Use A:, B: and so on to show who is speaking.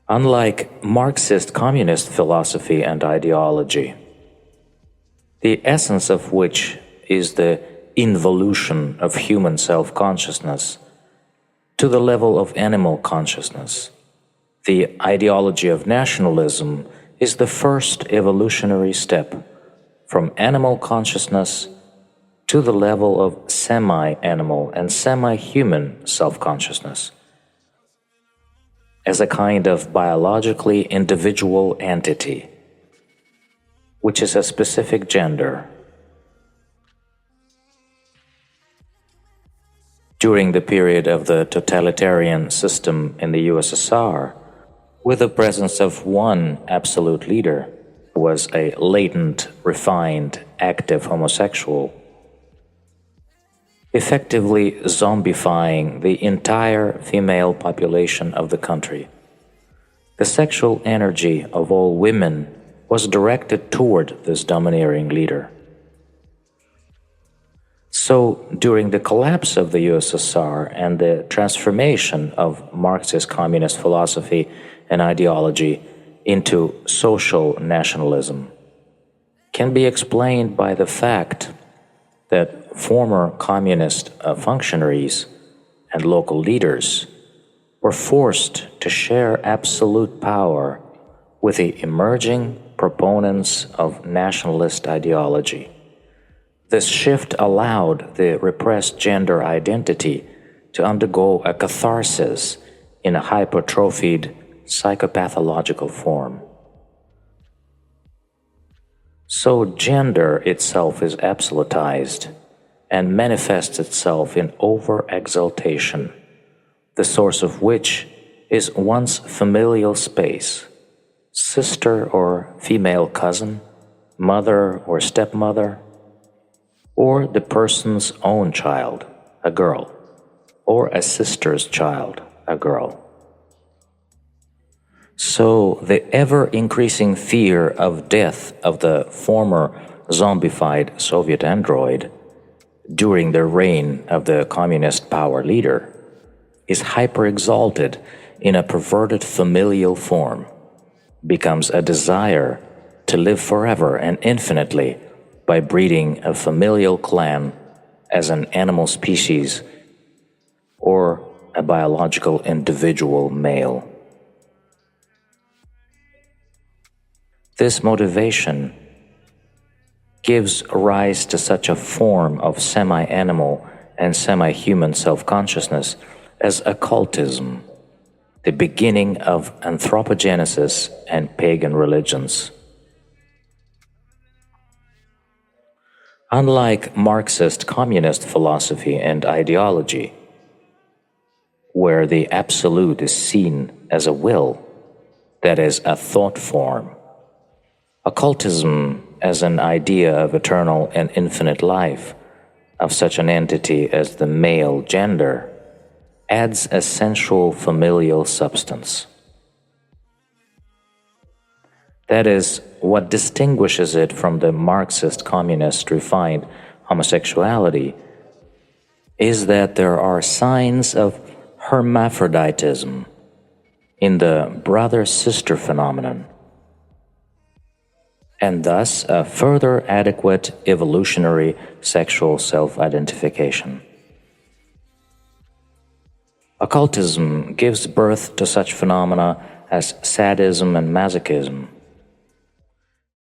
A: Unlike Marxist-Communist philosophy and ideology, the essence of which is the involution of human self-consciousness to the level of animal consciousness, the ideology of nationalism is the first evolutionary step from animal consciousness to the level of semi-animal and semi-human self-consciousness, as a kind of biologically individual entity, which is a specific gender. During the period of the totalitarian system in the USSR, with the presence of one absolute leader who was a latent, refined, active homosexual, effectively zombifying the entire female population of the country. The sexual energy of all women was directed toward this domineering leader. So, during the collapse of the USSR and the transformation of Marxist-Communist philosophy and ideology into social nationalism, can be explained by the fact that former communist functionaries and local leaders were forced to share absolute power with the emerging proponents of nationalist ideology. This shift allowed the repressed gender identity to undergo a catharsis in a hypertrophied psychopathological form. So gender itself is absolutized and manifests itself in over-exaltation, the source of which is one's familial space, sister or female cousin, mother or stepmother, or the person's own child, a girl, or a sister's child, a girl. So the ever-increasing fear of death of the former zombified Soviet android during the reign of the communist power leader is hyper-exalted in a perverted familial form, becomes a desire to live forever and infinitely by breeding a familial clan as an animal species or a biological individual male. This motivation gives rise to such a form of semi-animal and semi-human self-consciousness as occultism, the beginning of anthropogenesis and pagan religions. Unlike Marxist-Communist philosophy and ideology, where the absolute is seen as a will, that is, a thought form, occultism as an idea of eternal and infinite life, of such an entity as the male gender, adds a sensual familial substance. That is, what distinguishes it from the Marxist-Communist refined homosexuality is that there are signs of hermaphroditism in the brother-sister phenomenon, and thus a further adequate evolutionary sexual self-identification. Occultism gives birth to such phenomena as sadism and masochism,